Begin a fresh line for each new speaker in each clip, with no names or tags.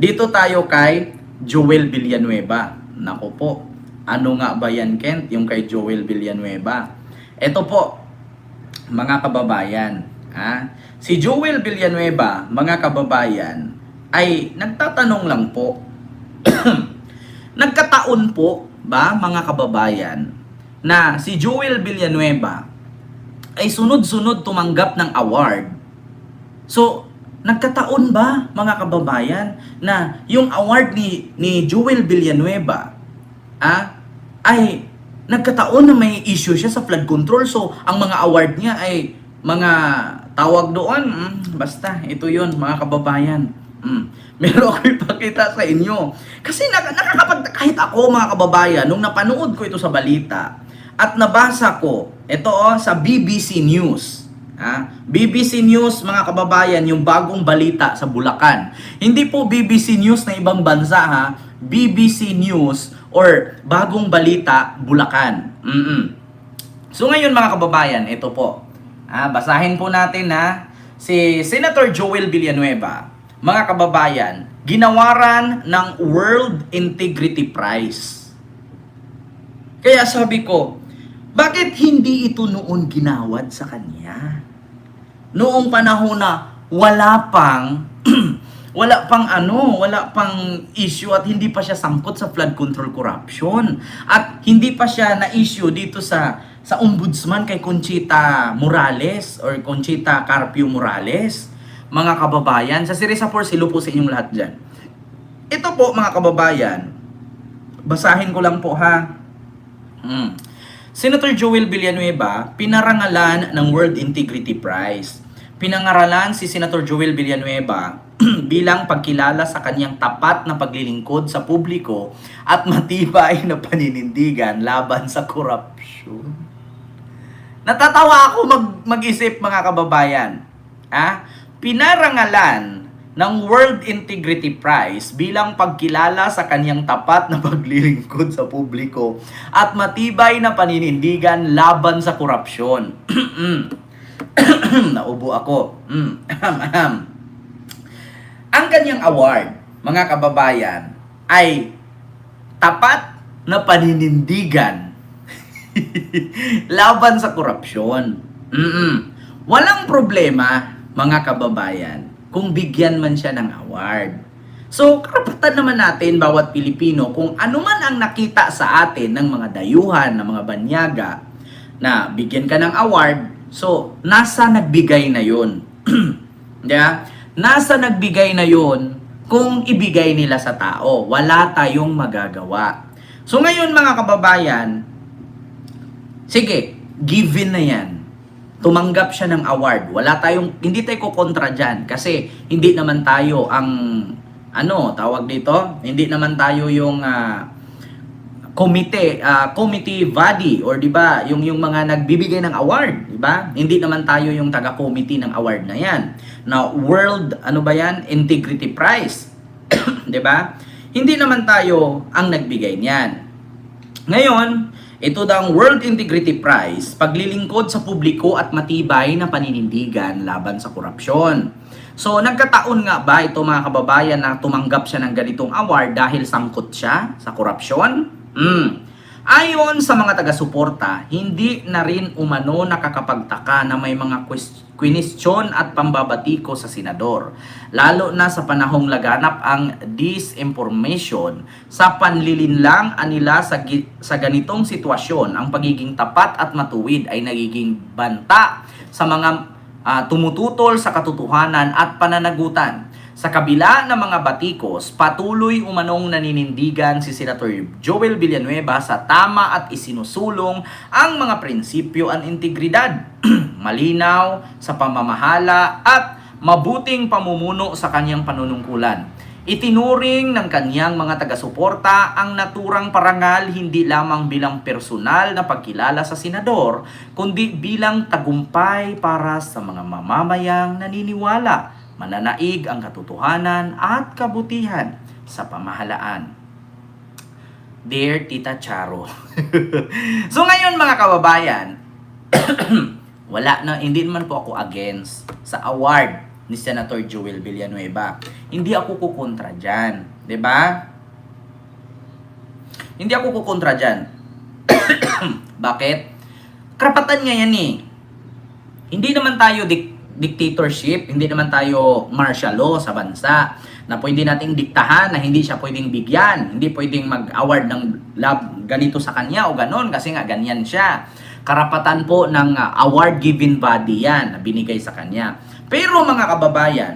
Dito tayo kay Joel Villanueva. Nako po, ano nga ba yan, Kent, yung kay Joel Villanueva? Ito po, mga kababayan, si Joel Villanueva, mga kababayan, ay nagtatanong lang po. Nagkataon po ba, mga kababayan, na si Joel Villanueva ay sunod-sunod tumanggap ng award. So, nagkataon ba, mga kababayan, na yung award ni Joel Villanueva ay nagkataon na may issue siya sa flood control. So, ang mga award niya ay mga tawag doon, basta, ito yun, mga kababayan. Meron ako ipakita sa inyo. Kasi kahit ako, mga kababayan, nung napanood ko ito sa balita, at nabasa ko, ito sa BBC News. BBC News, mga kababayan, yung bagong balita sa Bulacan. Hindi po BBC News na ibang bansa, BBC News or bagong balita Bulacan. So ngayon, mga kababayan, ito po. Basahin po natin si Senator Joel Villanueva, mga kababayan, ginawaran ng World Integrity Prize. Kaya sabi ko, bakit hindi ito noon ginawad sa kanya? Noong panahon na wala pang issue at hindi pa siya sangkot sa flood control corruption at hindi pa siya na issue dito sa ombudsman kay Conchita Morales or Conchita Carpio Morales. Mga kababayan, sa Series 4 silo po sa inyong lahat dyan. Ito po, mga kababayan, basahin ko lang po Senator Joel Villanueva, pinarangalan ng World Integrity Prize. Pinangaralan si Senator Joel Villanueva bilang pagkilala sa kanyang tapat na paglilingkod sa publiko at matibay na paninindigan laban sa korupsyon. Natatawa ako mag-isip, mga kababayan. Pinarangalan ng World Integrity Prize bilang pagkilala sa kanyang tapat na paglilingkod sa publiko at matibay na paninindigan laban sa korupsyon. Naubo ako. Ang kanyang award, mga kababayan, ay tapat na paninindigan laban sa korupsyon. Walang problema, mga kababayan, kung bigyan man siya ng award. So, karapatan naman natin, bawat Pilipino, kung ano man ang nakita sa atin ng mga dayuhan, ng mga banyaga, na bigyan ka ng award, so, nasa nagbigay na yun. Nasa nagbigay na yun kung ibigay nila sa tao. Wala tayong magagawa. So, ngayon, mga kababayan, sige, given na yan. Tumanggap siya ng award. Hindi tayo kukontra dyan kasi hindi naman tayo hindi naman tayo yung committee body or di ba, yung mga nagbibigay ng award, di ba? Hindi naman tayo yung taga-committee ng award na yan. Na World Integrity Prize. Di ba? Hindi naman tayo ang nagbigay niyan. Ngayon, ito daw ang World Integrity Prize, paglilingkod sa publiko at matibay na paninindigan laban sa korupsyon. So, nagkataon nga ba ito, mga kababayan, na tumanggap siya ng ganitong award dahil sangkot siya sa korupsyon? Ayon sa mga taga-suporta, hindi na rin umano nakakapagtaka na may mga question at pambabatiko sa senador. Lalo na sa panahong laganap ang disinformation sa panlilinlang nila sa ganitong sitwasyon, ang pagiging tapat at matuwid ay nagiging banta sa mga tumututol sa katotohanan at pananagutan. Sa kabila ng mga batikos, patuloy umanong naninindigan si Senator Joel Villanueva sa tama at isinusulong ang mga prinsipyo at integridad, malinaw sa pamamahala at mabuting pamumuno sa kanyang panunungkulan. Itinuring ng kanyang mga taga-suporta ang naturang parangal hindi lamang bilang personal na pagkilala sa senador, kundi bilang tagumpay para sa mga mamamayang naniniwala, mananaig ang katotohanan at kabutihan sa pamahalaan. Dear Tita Charo. So ngayon, mga kababayan, hindi naman po ako against sa award ni Senator Joel Villanueva. Hindi ako kukontra dyan. 'Di ba? Hindi ako kukontra dyan. Bakit? Karapatan nga yan eh. Hindi naman tayo dictatorship, hindi naman tayo martial law sa bansa na pwede nating diktahan na hindi siya pwedeng bigyan, hindi pwedeng mag-award ng love ganito sa kanya o ganon kasi nga ganyan siya. Karapatan po ng award-given body yan na binigay sa kanya. Pero mga kababayan,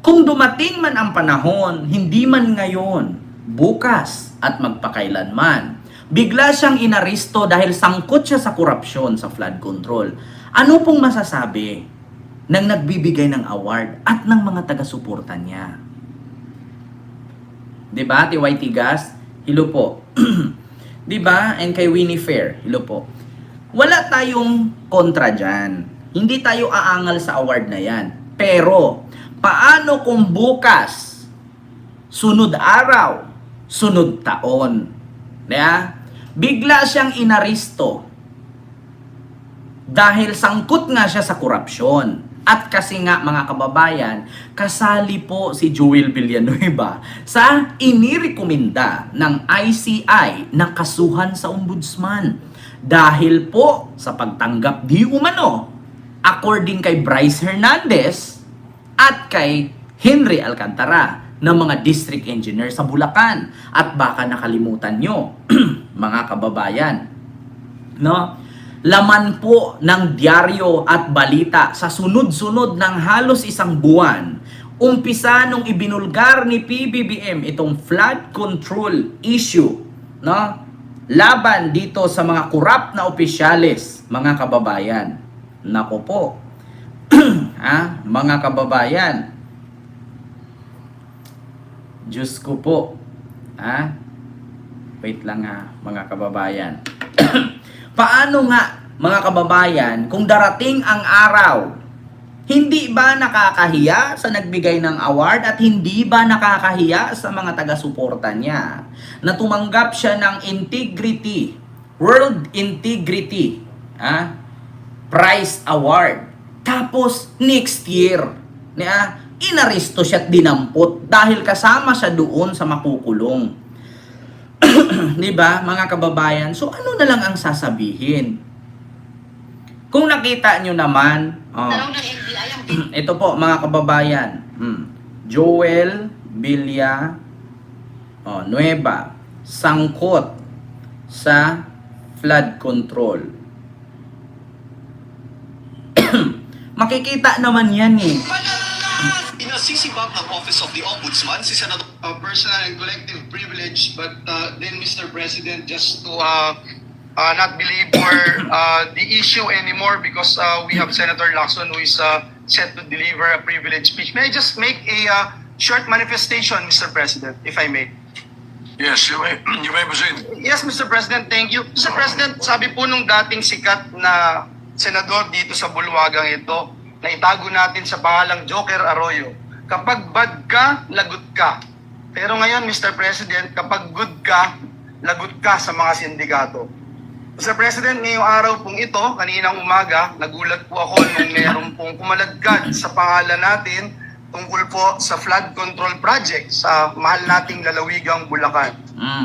kung dumating man ang panahon, hindi man ngayon, bukas at magpakailanman, bigla siyang inaristo dahil sangkot siya sa korupsyon sa flood control. Ano pong masasabi ng nagbibigay ng award at ng mga taga-suporta niya? 'Di ba, T.Y. Tigas? Hello po. 'Di ba? And kay Winnie Fair, hello po. Wala tayong kontra dyan. Hindi tayo aangal sa award na yan. Pero, paano kung bukas, sunod araw, sunod taon, bigla siyang inaristo dahil sangkot nga siya sa korupsyon. At kasi nga mga kababayan, kasali po si Joel Villanueva sa inirekomenda ng ICI na kasuhan sa ombudsman. Dahil po sa pagtanggap di umano, according kay Bryce Hernandez at kay Henry Alcantara ng mga district engineer sa Bulacan. At baka nakalimutan nyo, mga kababayan, no? Laman po ng dyaryo at balita sa sunod-sunod ng halos isang buwan, umpisa nung ibinulgar ni PBBM itong flood control issue, no? Laban dito sa mga korap na opisyales, mga kababayan. Nako po. Mga kababayan. Diyos ko po. Wait lang mga kababayan. Paano nga, mga kababayan, kung darating ang araw, hindi ba nakakahiya sa nagbigay ng award at hindi ba nakakahiya sa mga taga-suporta niya na tumanggap siya ng Integrity, World Integrity Prize Award. Tapos, next year, inaristo siya at dinampot dahil kasama siya doon sa makukulong. Diba, mga kababayan? So, ano na lang ang sasabihin? Kung nakita nyo naman, ito po, mga kababayan, Joel Villanueva, sangkot sa flood control. Makikita naman yan eh.
Inasisibak ng Office of the Ombudsman si Senator personal and collective privilege, but then Mr. President, just to not belabor the issue anymore because we have Senator Lacson who is set to deliver a privilege speech. May I just make a short manifestation, Mr. President, if I may?
Yes, you may proceed.
Yes, Mr. President, thank you. Mr. President, sabi po nung dating sikat na senador dito sa bulwagang ito, na itago natin sa pangalang Joker Arroyo, kapag bad ka, lagot ka. Pero ngayon, Mr. President, kapag good ka, lagot ka sa mga sindikato. Mr. President, ngayong araw pong ito, kaninang umaga, nagulat po ako nung meron pong kumalagkad sa pangalan natin tungkol po sa flood control project sa mahal nating lalawigang Bulacan.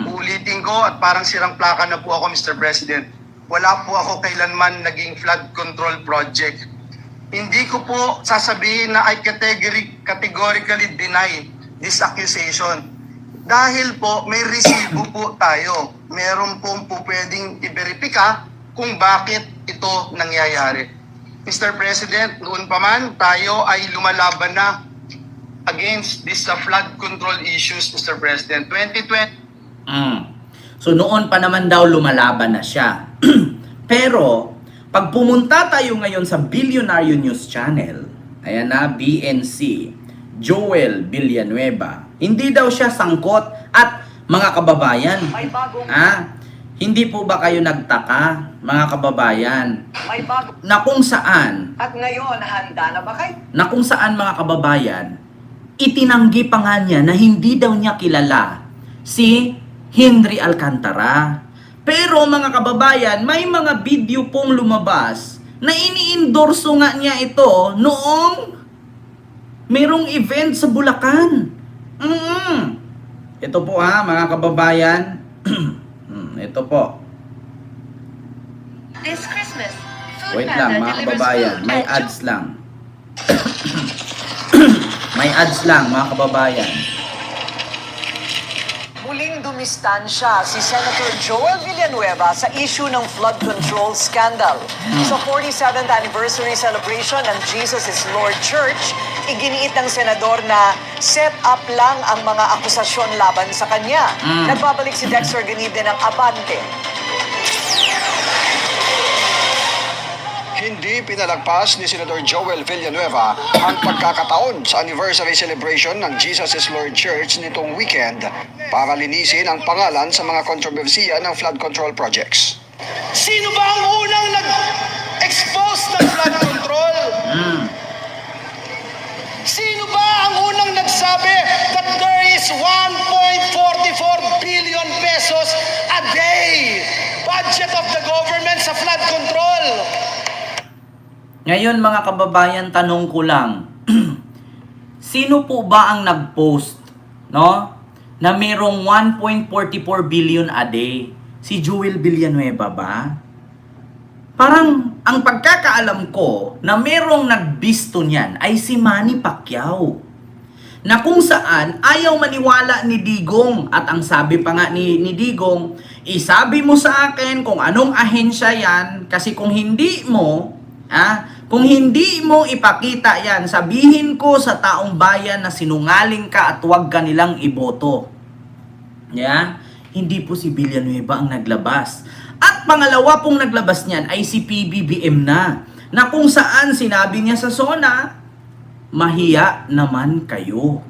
Ulitin ko at parang sirang plaka na po ako, Mr. President. Wala po ako kailanman naging flood control project. Hindi ko po sasabihin na I categorically deny this accusation. Dahil po may resibo po tayo. Meron pong po pwedeng i-verifika kung bakit ito nangyayari. Mr. President, noon pa man tayo ay lumalaban na against this flood control issues, Mr. President. 2020.
So noon pa naman daw lumalaban na siya. Pero pag pumunta tayo ngayon sa Billionaire News Channel, ayan na, BNC, Joel Villanueva, hindi daw siya sangkot. At mga kababayan, hindi po ba kayo nagtaka, mga kababayan, na kung saan,
at ngayon, handa na ba kayo?
na kung saan mga kababayan, itinanggi pa nga niya na hindi daw niya kilala si Henry Alcantara. Pero mga kababayan, may mga video pong lumabas na ini-endorso nga niya ito noong Merong event sa Bulacan. Ito po mga kababayan. Ito po.
This Christmas, Food
Wait lang
Panda
mga
delivers
kababayan,
food
may
at
ads lang. May ads lang mga kababayan.
Muling dumistansya si Senator Joel Villanueva sa issue ng flood control scandal. Sa 47th anniversary celebration ng Jesus is Lord Church, iginiit ng senador na set up lang ang mga akusasyon laban sa kanya. Nagbabalik si Dexter Ganide ng Abante.
Hindi pinalagpas ni Senador Joel Villanueva ang pagkakataon sa anniversary celebration ng Jesus is Lord Church nitong weekend para linisin ang pangalan sa mga kontrobersiya ng flood control projects.
Sino ba ang unang nag-expose ng flood control? Sino ba ang unang nagsabi that there is 1.44 billion pesos a day budget of the government sa flood control?
Ngayon mga kababayan, tanong ko lang. Sino po ba ang nag-post, no? Na merong 1.44 billion a day? Si Joel Villanueva ba? Parang ang pagkakaalam ko na merong nagbisto niyan ay si Manny Pacquiao. Na kung saan ayaw maniwala ni Digong. At ang sabi pa nga ni Digong, isabi mo sa akin kung anong ahensya yan kasi kung hindi mo, kung hindi mo ipakita yan, sabihin ko sa taong bayan na sinungaling ka at huwag ka nilang iboto. Yeah? Hindi po si Villanueva ang naglabas. At pangalawa pong naglabas niyan ay si PBBM na kung saan sinabi niya sa SONA, mahiya naman kayo.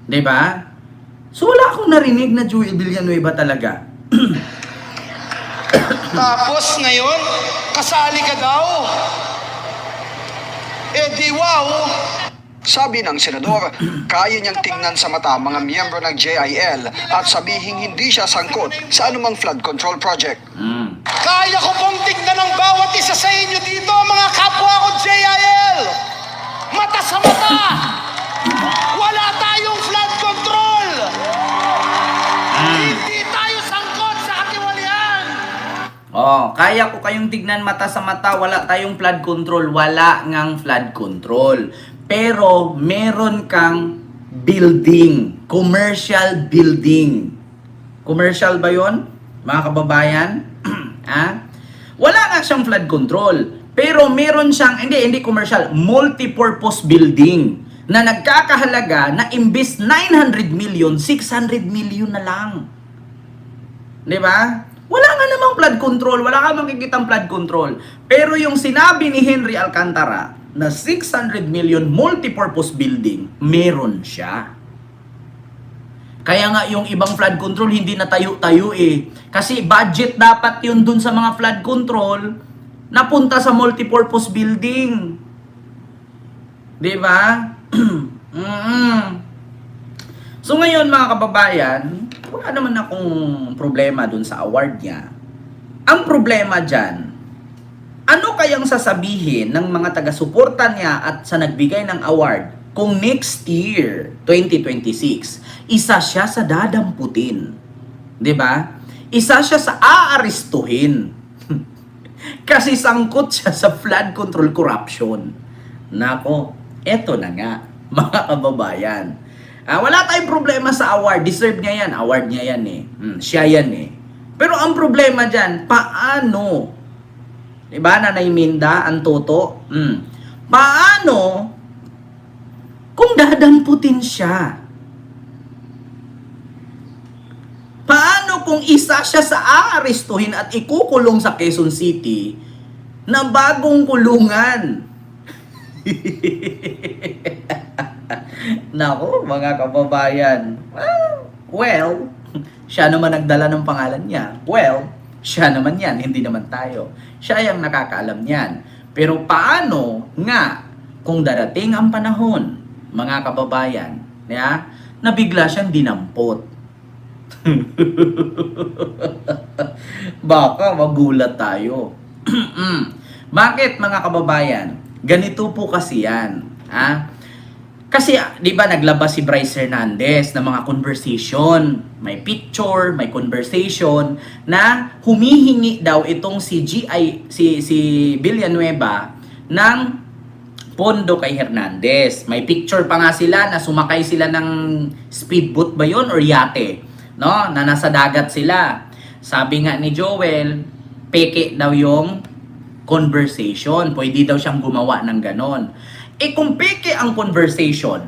'Di ba? So wala akong narinig na Joel Villanueva talaga.
Tapos ngayon, kasali ka daw. Eh di wow.
Sabi ng senador, kaya niyang tingnan sa mata ang mga miyembro ng JIL at sabihing hindi siya sangkot sa anumang flood control project.
Kaya ko pong tignan ng bawat isa sa inyo dito, mga kapwa ko JIL. Mata sa mata. Wala tayong flood control. Hindi tayo sangkot sa katiwalian.
Kaya ko kayong tignan mata sa mata, wala tayong flood control, wala ngang flood control. Pero meron kang building, commercial building. Commercial ba 'yon, mga kababayan? Wala nga siyang flood control. Pero meron siyang, hindi commercial, multi-purpose building na nagkakahalaga na imbis 900 million, 600 million na lang. 'Di ba? Wala nga namang flood control, wala ka makikitang flood control. Pero yung sinabi ni Henry Alcantara na 600 million multi-purpose building, meron siya. Kaya nga yung ibang flood control hindi na tayo-tayo eh. Kasi budget dapat yun dun sa mga flood control napunta sa multi-purpose building. 'Di ba? So ngayon mga kababayan, wala naman akong problema dun sa award niya. Ang problema dyan, ano kayang sasabihin ng mga taga-suporta niya at sa nagbigay ng award kung next year, 2026, isa siya sa dadamputin? 'Di ba? Isa siya sa aarestuhin. Kasi sangkot siya sa flood control corruption. Nako, eto na nga, mga kababayan. Wala tayong problema sa award. Deserve niya yan. Award niya yan eh. Siya yan eh. Pero ang problema dyan, paano? Diba, Nanay Minda, ang toto? Paano kung dadamputin siya? Paano kung isa siya sa aarestuhin at ikukulong sa Quezon City na bagong kulungan? Nako, mga kababayan. Well, siya naman nagdala ng pangalan niya. Well, siya naman yan, hindi naman tayo. Siya yung nakakaalam niyan. Pero paano nga kung darating ang panahon, mga kababayan, na bigla siyang dinampot? Baka magulat tayo. Bakit mga kababayan? Ganito po kasi yan. Kasi, di ba, naglabas si Bryce Hernandez ng mga conversation. May picture, may conversation na humihingi daw itong si Villanueva ng pondo kay Hernandez. May picture pa nga sila na sumakay sila ng speedboat ba yun or yate, no? Na nasa dagat sila. Sabi nga ni Joel, peke daw yung conversation. Pwede daw siyang gumawa ng ganon. Eh kung peke ang conversation,